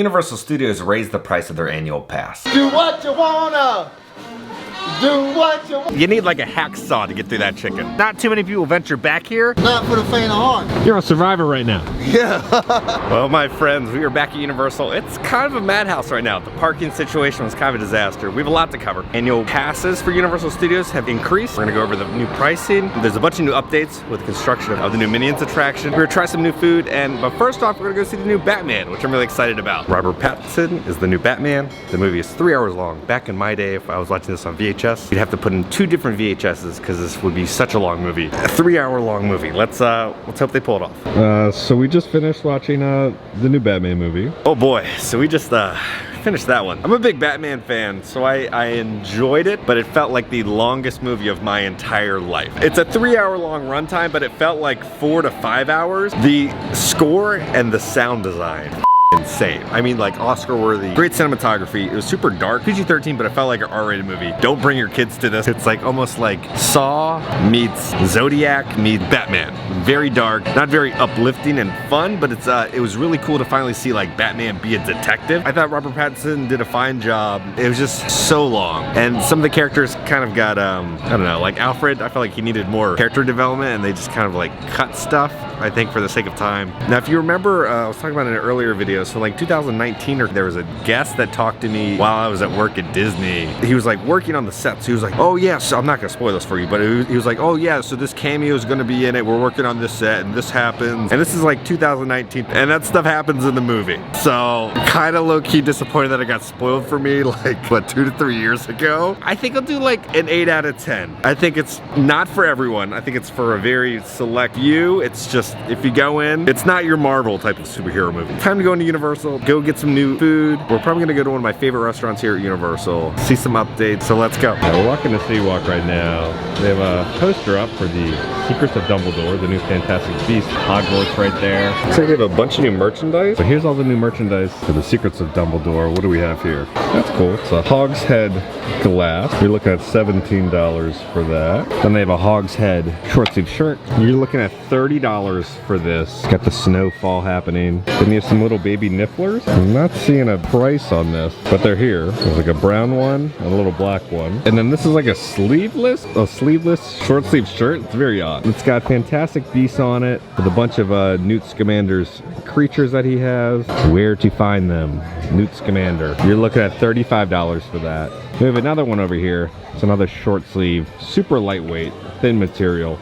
Universal Studios raised the price of their annual pass. Do what you wanna. Do what you want. You need like a hacksaw to get through that chicken. Not too many people venture back here. Not for the faint of heart. You're a survivor right now. Yeah. Well, my friends, we are back at Universal. It's kind of a madhouse right now. The parking situation was kind of a disaster. We have a lot to cover. Annual passes for Universal Studios have increased. We're gonna go over the new pricing. There's a bunch of new updates with the construction of the new Minions attraction. We're gonna try some new food, but first off, we're gonna go see the new Batman, which I'm really excited about. Robert Pattinson is the new Batman. The movie is 3 hours long. Back in my day, if I was watching this on VHS, you'd have to put in 2 different VHSs because this would be such a long movie. A 3-hour long movie. Let's hope they pull it off. So we just finished watching the new Batman movie. Oh boy, so we just finished that one. I'm a big Batman fan, so I enjoyed it, but it felt like the longest movie of my entire life. It's a 3-hour long runtime, but it felt like 4 to 5 hours. The score and the sound design, insane. I mean, like, Oscar worthy. Great cinematography. It was super dark. PG-13, but it felt like an R-rated movie. Don't bring your kids to this. It's like almost like Saw meets Zodiac meets Batman. Very dark, not very uplifting and fun, but it was really cool to finally see like Batman be a detective. I thought Robert Pattinson did a fine job. It was just so long. And some of the characters kind of got, I don't know, like Alfred, I felt like he needed more character development and they just kind of like cut stuff, I think, for the sake of time. Now, if you remember, I was talking about in an earlier video, so like 2019, there was a guest that talked to me while I was at work at Disney. He was like working on the set, so he was like, oh yeah, so I'm not gonna spoil this for you, but he was like, oh yeah, so this cameo is gonna be in it, we're working on this set, and this happens, and this is like 2019, and that stuff happens in the movie. So, kind of low-key disappointed that it got spoiled for me, like, what, 2 to 3 years ago? I think I'll do like an 8 out of 10. I think it's not for everyone. I think it's for a very select few. It's just, if you go in, it's not your Marvel type of superhero movie. Time to go into Universal, go get some new food. We're probably gonna go to one of my favorite restaurants here at Universal, see some updates, so let's go. Yeah, we're walking the Seawalk right now. They have a poster up for the Secrets of Dumbledore, the new Fantastic Beast. Hogwarts right there. Looks like they have a bunch of new merchandise. So here's all the new merchandise for the Secrets of Dumbledore. What do we have here? That's cool. It's a Hog's Head glass. You're looking at $17 for that. Then they have a Hog's Head short sleeve shirt. You're looking at $30 for this. Got the snowfall happening. Then you have some little baby nifflers. I'm not seeing a price on this, but they're here. There's like a brown one and a little black one. And then this is like a sleeveless short sleeve shirt. It's very odd. It's got Fantastic Beasts on it with a bunch of Newt Scamander's creatures that he has. Where to find them? Newt Scamander. You're looking at $35 for that. We have another one over here. It's another short sleeve, super lightweight, thin material.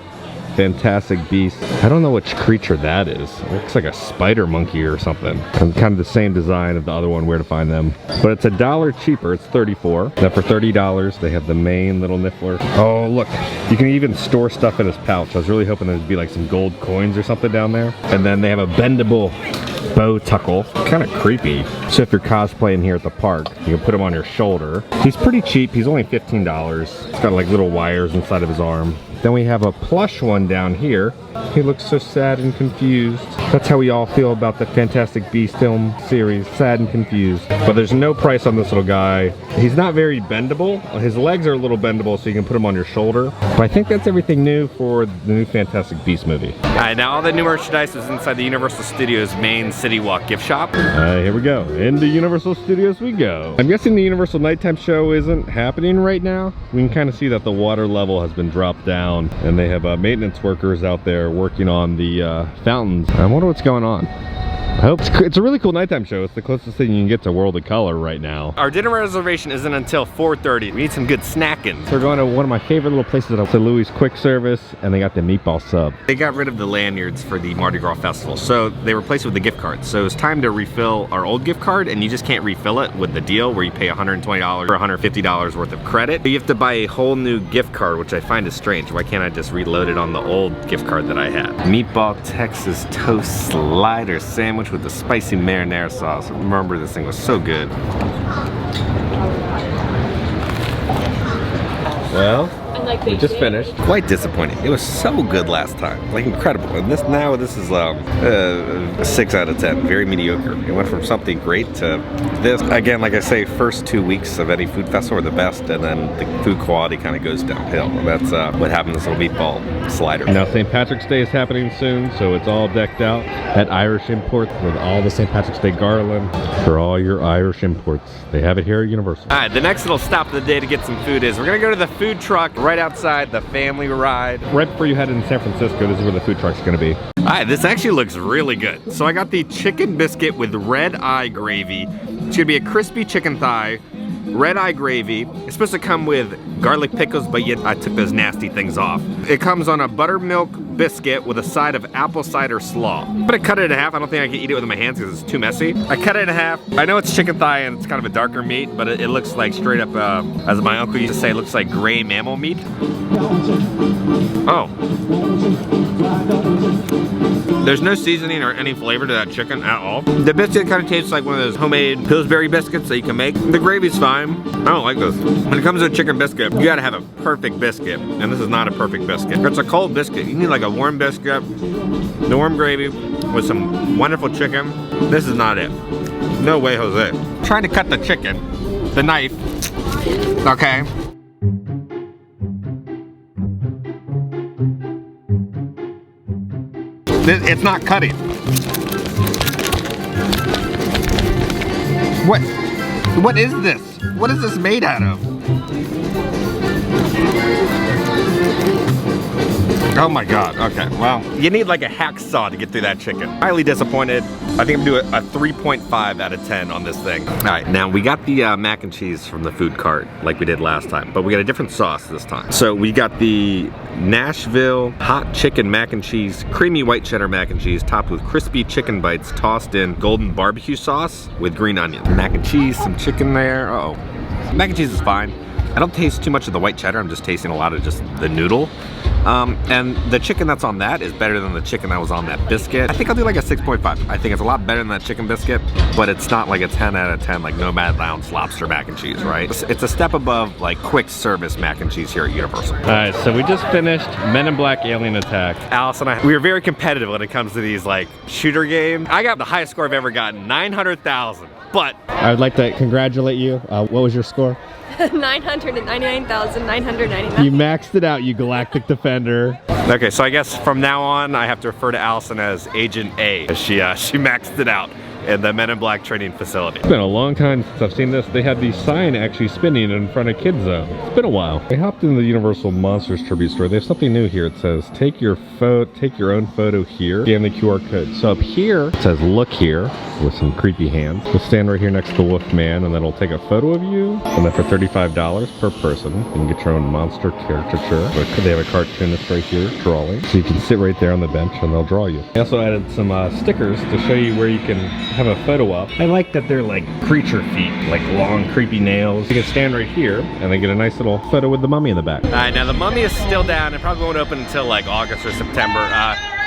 Fantastic Beast. I don't know which creature that is. It looks like a spider monkey or something. And kind of the same design of the other one, Where to Find Them. But it's $1 cheaper. It's $34. Now for $30, they have the main little niffler. Oh, look. You can even store stuff in his pouch. I was really hoping there'd be like some gold coins or something down there. And then they have a bendable bow tuckle. Kind of creepy. So if you're cosplaying here at the park, you can put him on your shoulder. He's pretty cheap. He's only $15. It's got like little wires inside of his arm. Then we have a plush one down here. He looks so sad and confused. That's how we all feel about the Fantastic Beasts film series, sad and confused. But there's no price on this little guy. He's not very bendable. His legs are a little bendable, so you can put him on your shoulder. But I think that's everything new for the new Fantastic Beasts movie. All right, now all the new merchandise is inside the Universal Studios main City Walk gift shop. Here we go. Into Universal Studios we go. I'm guessing the Universal nighttime show isn't happening right now. We can kind of see that the water level has been dropped down, and they have maintenance workers out there working on the fountains. I wonder what's going on. I hope it's a really cool nighttime show. It's the closest thing you can get to World of Color right now. Our dinner reservation isn't until 4:30. We need some good snacking. So we're going to one of my favorite little places at Louis Quick Service, and they got the meatball sub. They got rid of the lanyards for the Mardi Gras festival, so they replaced it with the gift cards. So it's time to refill our old gift card, and you just can't refill it with the deal where you pay $120 or $150 worth of credit. You have to buy a whole new gift card, which I find is strange. Why can't I just reload it on the old gift card that I had? Meatball Texas toast slider sandwich with the spicy marinara sauce. Remember, this thing was so good. Well, We just finished. Quite disappointing. It was so good last time, like incredible. And this is 6 out of 10. Very mediocre. It went from something great to this. Again, like I say, first 2 weeks of any food festival are the best, and then the food quality kind of goes downhill. And that's what happened to this little meatball slider. Now St. Patrick's Day is happening soon, so it's all decked out at Irish Imports with all the St. Patrick's Day garland for all your Irish imports. They have it here at Universal. All right, the next little stop of the day to get some food is we're gonna go to the food truck right outside the family ride. Right before you head into San Francisco, this is where the food truck's gonna be. All right, this actually looks really good. So I got the chicken biscuit with red eye gravy. It's gonna be a crispy chicken thigh, red eye gravy. It's supposed to come with garlic pickles, but yet I took those nasty things off. It comes on a buttermilk biscuit with a side of apple cider slaw. I'm gonna cut it in half. I don't think I can eat it with my hands because it's too messy. I cut it in half. I know it's chicken thigh and it's kind of a darker meat, but it looks like straight up, as my uncle used to say, it looks like gray mammal meat. Oh. There's no seasoning or any flavor to that chicken at all. The biscuit kind of tastes like one of those homemade Pillsbury biscuits that you can make. The gravy's fine. I don't like this. When it comes to a chicken biscuit, you gotta have a perfect biscuit, and this is not a perfect biscuit. It's a cold biscuit. You need like a warm biscuit, the warm gravy with some wonderful chicken. This is not it. No way, Jose. Trying to cut the chicken, the knife, okay. It's not cutting. What is this? What is this made out of? Oh my God, okay, well, you need like a hacksaw to get through that chicken. Highly disappointed. I think I'm gonna do a 3.5 out of 10 on this thing. All right, now we got the mac and cheese from the food cart like we did last time, but we got a different sauce this time. So we got the Nashville hot chicken mac and cheese, creamy white cheddar mac and cheese topped with crispy chicken bites tossed in golden barbecue sauce with green onion. Mac and cheese, some chicken there, uh-oh. Mac and cheese is fine. I don't taste too much of the white cheddar, I'm just tasting a lot of just the noodle. And the chicken that's on that is better than the chicken that was on that biscuit. I think I'll do like a 6.5. I think it's a lot better than that chicken biscuit, but it's not like a 10 out of 10 like Nomad Lounge lobster mac and cheese, right? It's a step above like quick service mac and cheese here at Universal. All right, so we just finished Men in Black Alien Attack. Alice and I, we are very competitive when it comes to these like shooter games. I got the highest score I've ever gotten, 900,000, but I would like to congratulate you. What was your score? 999,999. You maxed it out, you galactic defender. Okay, so I guess from now on I have to refer to Allison as Agent A, as she maxed it out in the Men in Black training facility. It's been a long time since I've seen this. They had the sign actually spinning in front of Kids Zone. It's been a while. I hopped into the Universal Monsters tribute store. They have something new here. It says, take your own photo here. Scan the QR code. So up here, it says, look here, with some creepy hands. We'll stand right here next to the Wolf Man, and then it'll take a photo of you. And then for $35 per person, you can get your own monster caricature. They have a cartoonist right here drawing. So you can sit right there on the bench and they'll draw you. I also added some stickers to show you where you can have a photo op. I like that they're like creature feet, like long creepy nails. You can stand right here and then get a nice little photo with the mummy in the back. All right, now the mummy is still down. It probably won't open until like August or September.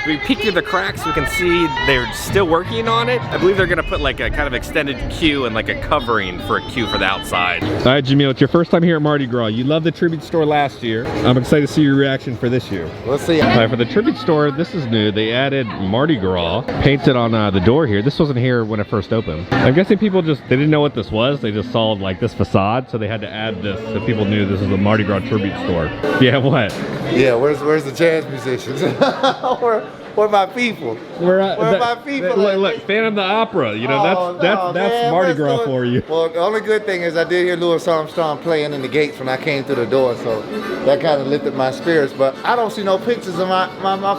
We peek through the cracks, we can see they're still working on it. I believe they're gonna put like a kind of extended queue and like a covering for a queue for the outside. All right, Jamil, it's your first time here at Mardi Gras. You loved the tribute store last year. I'm excited to see your reaction for this year. Let's see. All right, for the tribute store, this is new. They added Mardi Gras painted on the door here. This wasn't here when it first opened. I'm guessing people they didn't know what this was. They just saw like this facade, so they had to add this so people knew this is a Mardi Gras tribute store. Yeah, what? Yeah, where's the jazz musicians? Where my people? Where my people? Look, Phantom the Opera. You know, that's Mardi Gras for you. Well, the only good thing is I did hear Louis Armstrong playing in the gates when I came through the door, so that kind of lifted my spirits. But I don't see no pictures of my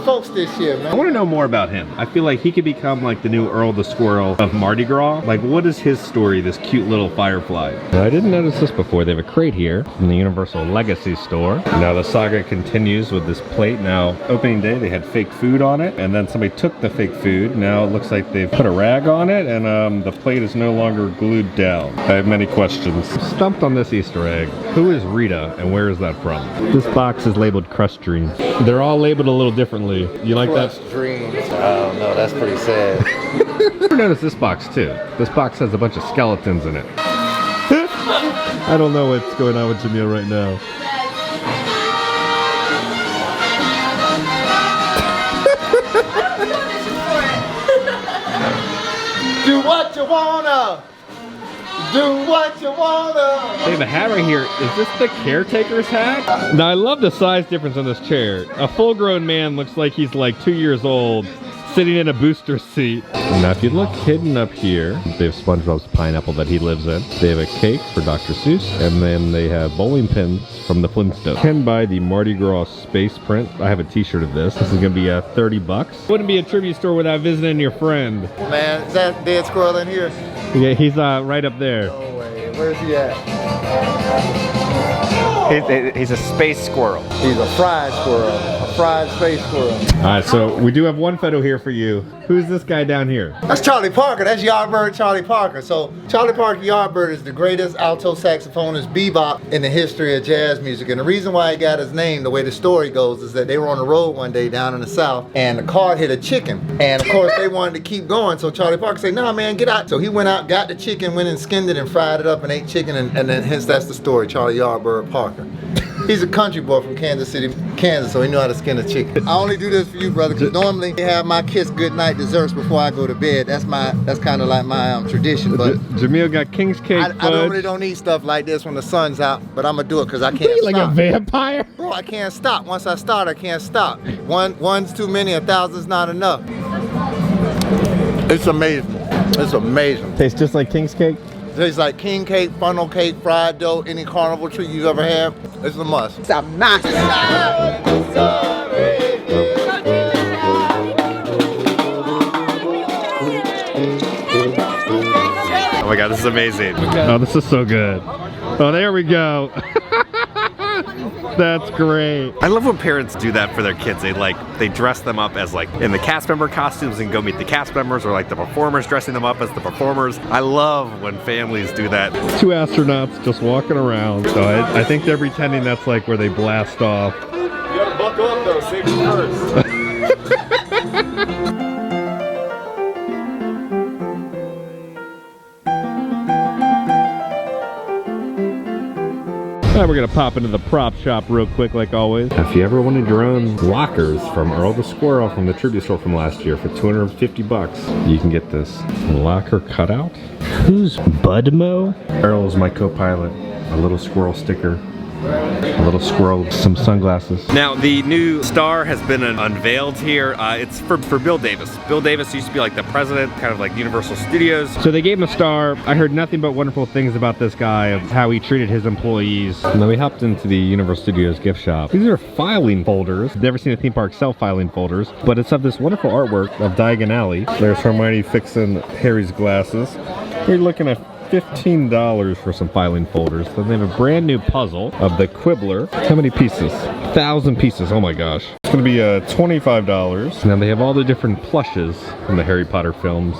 folks this year, man. I want to know more about him. I feel like he could become like the new Earl the Squirrel of Mardi Gras. Like, what is his story, this cute little firefly? I didn't notice this before. They have a crate here in the Universal Legacy store. Now the saga continues with this plate. Now, opening day, they had fake food on it, and then somebody took the fake food. Now it looks like they've put a rag on it, and the plate is no longer glued down. I have many questions. Stumped on this Easter egg. Who is Rita, and where is that from? This box is labeled Crust Dreams. They're all labeled a little differently. You like Crust that? Dreams. I don't know, that's pretty sad. I noticed this box too. This box has a bunch of skeletons in it. I don't know what's going on with Jamil right now. wanna. Do what you wanna. They have a hat right here. Is this the caretaker's hat? Now I love the size difference on this chair. A full-grown man looks like he's like 2 years old, sitting in a booster seat. Now if you look hidden up here, they have SpongeBob's pineapple that he lives in. They have a cake for Dr. Seuss, and then they have bowling pins from the Flintstones. You can buy the Mardi Gras space print. I have a t-shirt of this. This is gonna be 30 bucks. Wouldn't be a tribute store without visiting your friend. Man, is that dead squirrel in here? Yeah, he's right up there. No way. Where's he at? He's a space squirrel. He's a fried squirrel. A fried space squirrel. All right, so we do have one photo here for you. Who's this guy down here? That's Charlie Parker. That's Yardbird Charlie Parker. So Charlie Parker Yardbird is the greatest alto saxophonist bebop in the history of jazz music. And the reason why he got his name, the way the story goes, is that they were on the road one day down in the South and the car hit a chicken. And of course they wanted to keep going. So Charlie Parker said, nah man, get out. So he went out, got the chicken, went and skinned it and fried it up and ate chicken. And then hence that's the story, Charlie Yardbird Parker. He's a country boy from Kansas City, Kansas, so he knew how to skin a chicken. I only do this for you, brother, because normally I have my kiss goodnight desserts before I go to bed. That's kind of like my tradition. But Jamil got King's Cake I normally don't eat stuff like this when the sun's out, but I'm gonna do it because I can't What are you, stop. like a vampire? Bro, I can't stop. Once I start, I can't stop. One's too many, 1,000's not enough. It's amazing. It's amazing. Tastes just like King's Cake? Tastes like king cake, funnel cake, fried dough, any carnival treat you've ever had. It's a must. It's a must. Oh my god, this is amazing. Oh, this is so good. Oh, there we go. That's great. I love when parents do that for their kids. They dress them up as like in the cast member costumes and go meet the cast members, or like the performers dressing them up as the performers. I love when families do that. 2 astronauts just walking around. So I think they're pretending that's like where they blast off. You gotta buckle up though, safety first. All right, we're gonna pop into the prop shop real quick like always. If you ever wanted your own lockers from Earl the Squirrel from the tribute store from last year for 250 bucks, you can get this locker cutout. Who's Budmo? Earl's my co-pilot. A little squirrel sticker. A little squirrel, some sunglasses. Now, the new star has been unveiled here. It's for Bill Davis. Bill Davis used to be like the president, kind of like Universal Studios. So they gave him a star. I heard nothing but wonderful things about this guy, of how he treated his employees. And then we hopped into the Universal Studios gift shop. These are filing folders. Never seen a theme park sell filing folders, but it's of this wonderful artwork of Diagon Alley. There's Hermione fixing Harry's glasses. We're looking at $15 for some filing folders. Then they have a brand new puzzle of the Quibbler. How many pieces? 1,000 pieces. Oh my gosh. It's gonna be $25. Now they have all the different plushes from the Harry Potter films.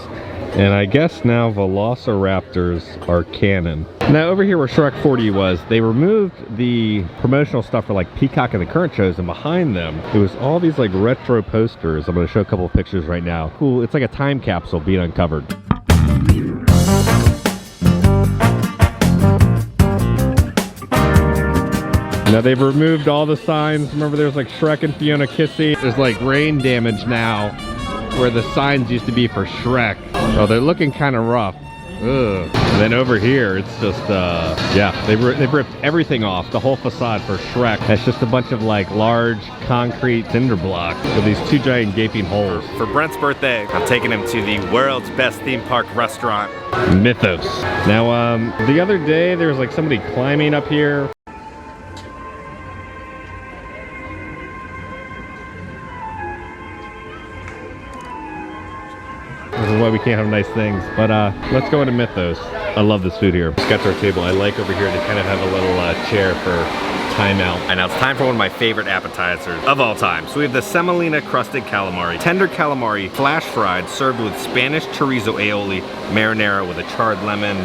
And I guess now Velociraptors are canon. Now over here where Shrek 4D was, they removed the promotional stuff for like Peacock and the current shows, and behind them, it was all these like retro posters. I'm gonna show a couple of pictures right now. Cool, it's like a time capsule being uncovered. Now they've removed all the signs. Remember there's like Shrek and Fiona kissing. There's like rain damage now where the signs used to be for Shrek. Oh, they're looking kind of rough. Ugh. And then over here, it's just, yeah, they've ripped everything off, the whole facade for Shrek. It's just a bunch of like large concrete cinder blocks with these 2 giant gaping holes. For Brent's birthday, I'm taking him to the world's best theme park restaurant, Mythos. Now, the other day, there was like somebody climbing up here. This is why we can't have nice things. But let's go into Mythos. I love this food here. Just got to our table. I like over here to kind of have a little chair for timeout. and now it's time for one of my favorite appetizers of all time. So we have the semolina crusted calamari. Tender calamari, flash fried, served with Spanish chorizo aioli, marinara with a charred lemon.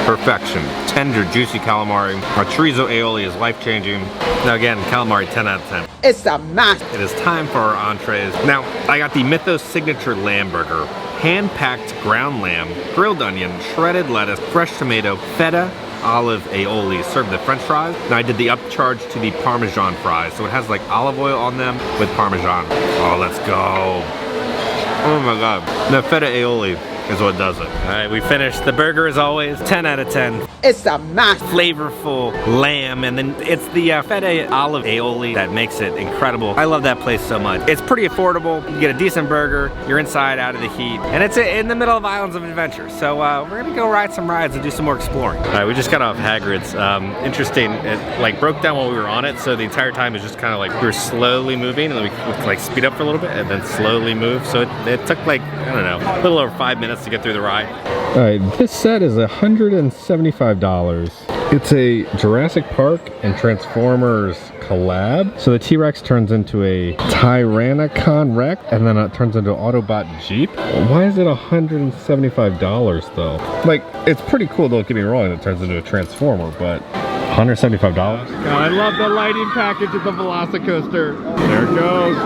Perfection. Tender, juicy calamari. Our chorizo aioli is life-changing. Now again, calamari 10 out of 10. It's a must. It is time for our entrees. Now, I got the Mythos signature lamb burger. Hand-packed ground lamb, grilled onion, shredded lettuce, fresh tomato, feta, olive aioli, served with french fries. Now I did the upcharge to the Parmesan fries. So it has like olive oil on them with Parmesan. Oh, let's go. Oh my God. Now feta aioli. is what does it. All right, we finished. The burger as always, 10 out of 10. It's a mess. Flavorful lamb, and then it's the feta olive aioli that makes it incredible. I love that place so much. It's pretty affordable. You get a decent burger. You're inside out of the heat, and it's in the middle of Islands of Adventure. So we're gonna go ride some rides and do some more exploring. All right, we just got off Hagrid's. Interesting. It like broke down while we were on it, so the entire time is just kind of like we were slowly moving, and then we like speed up for a little bit, and then slowly move. So it took like, I don't know, a little over 5 minutes to get through the ride. All right, this set is $175. It's a Jurassic Park and Transformers collab. So the T-Rex turns into a Tyrannicon Rex, and then it turns into an Autobot Jeep. Why is it $175 though? Like, it's pretty cool, don't get me wrong, it turns into a Transformer, but $175? God, I love the lighting package of the Velocicoaster. There it goes.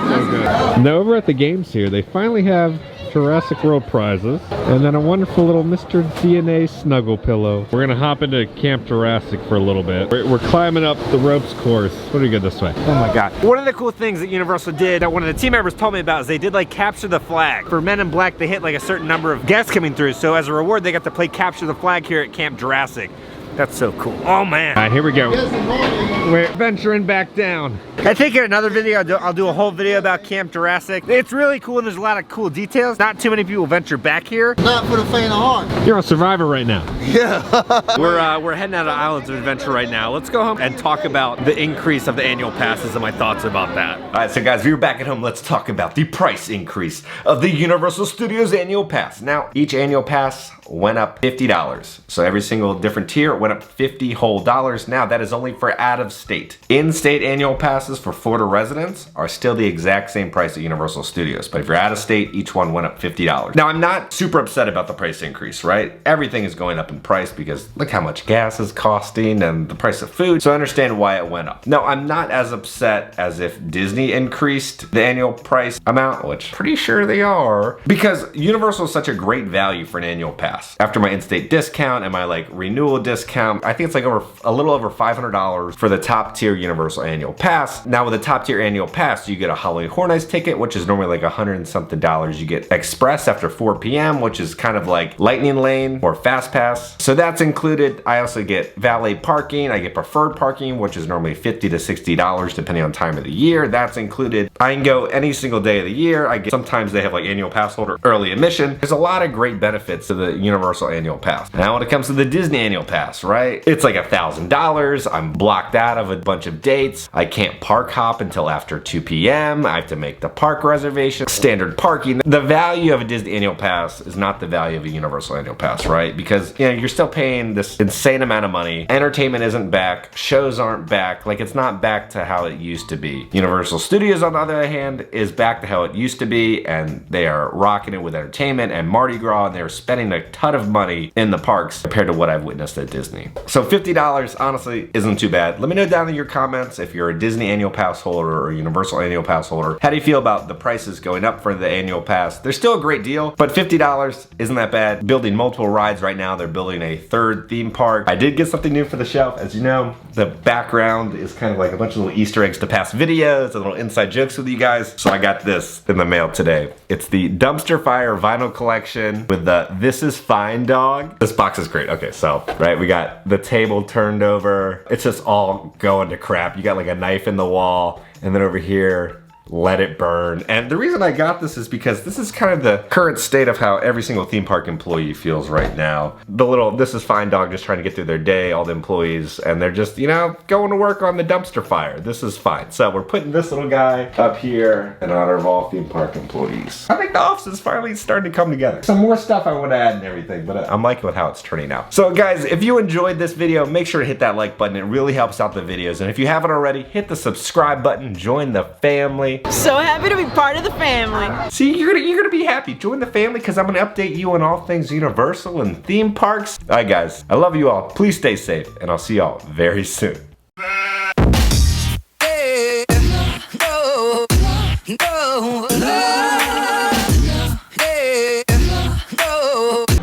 So good. Now over at the games here, they finally have Jurassic World prizes, and then a wonderful little Mr. DNA snuggle pillow. We're gonna hop into Camp Jurassic for a little bit. We're climbing up the ropes course. What do we get this way? Oh my God. One of the cool things that Universal did that one of the team members told me about is they did like capture the flag. For Men in Black, they hit like a certain number of guests coming through. So as a reward, they got to play capture the flag here at Camp Jurassic. That's so cool. Oh man. All right, here we go. We're venturing back down. I think in another video, I'll do a whole video about Camp Jurassic. It's really cool and there's a lot of cool details. Not too many people venture back here. Not for the faint of heart. You're a survivor right now. Yeah. We're heading out of Islands of Adventure right now. Let's go home and talk about the increase of the annual passes and my thoughts about that. All right, so guys, we're back at home. Let's talk about the price increase of the Universal Studios annual pass. Now, each annual pass went up $50. So every single different tier went up $50 whole dollars. Now that is only for out of state. In-state annual passes for Florida residents are still the exact same price at Universal Studios. But if you're out of state, each one went up $50. Now I'm not super upset about the price increase, right? Everything is going up in price because look how much gas is costing and the price of food. So I understand why it went up. Now I'm not as upset as if Disney increased the annual price amount, which I'm pretty sure they are, because Universal is such a great value for an annual pass. After my in-state discount and my like renewal discount, I think it's like a little over $500 for the top tier Universal annual pass. Now with the top tier annual pass, you get a Halloween Horror Nights ticket, which is normally like $100 and something. You get Express after 4 p.m., which is kind of like Lightning Lane or Fast Pass. So that's included. I also get valet parking. I get preferred parking, which is normally $50 to $60 depending on time of the year. That's included. I can go any single day of the year. Sometimes they have like annual pass holder early admission. There's a lot of great benefits to the Universal annual pass. Now when it comes to the Disney annual pass, right? It's like $1,000. I'm blocked out of a bunch of dates. I can't park hop until after 2 p.m. I have to make the park reservation, standard parking. The value of a Disney annual pass is not the value of a Universal annual pass, right? Because you know, you're still paying this insane amount of money. Entertainment isn't back. Shows aren't back. Like it's not back to how it used to be. Universal Studios, on the other hand, is back to how it used to be, and they are rocking it with entertainment and Mardi Gras, and they're spending a ton of money in the parks compared to what I've witnessed at Disney. So $50 honestly isn't too bad. Let me know down in your comments if you're a Disney annual pass holder or a Universal annual pass holder. How do you feel about the prices going up for the annual pass? They're still a great deal, but $50 isn't that bad. Building multiple rides right now. They're building a third theme park. I did get something new for the shelf. As you know, the background is kind of like a bunch of little Easter eggs to past videos and little inside jokes with you guys. So I got this in the mail today. It's the Dumpster Fire vinyl collection with the This Is Fine dog. This box is great. Okay, so, right, we got the table turned over. It's just all going to crap. You got like a knife in the wall, and then over here, let it burn. And the reason I got this is because this is kind of the current state of how every single theme park employee feels right now. The little This Is Fine dog just trying to get through their day, all the employees, and they're just, you know, going to work on the dumpster fire. This is fine. So we're putting this little guy up here in honor of all theme park employees. I think the office is finally starting to come together. Some more stuff I want to add and everything, but I'm liking how it's turning out. So guys, if you enjoyed this video, make sure to hit that like button. It really helps out the videos. And if you haven't already, hit the subscribe button, join the family. So happy to be part of the family. See, you're gonna be happy. Join the family because I'm gonna update you on all things Universal and theme parks. All right, guys, I love you all. Please stay safe, and I'll see y'all very soon.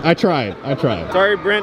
I tried. Sorry, Brent.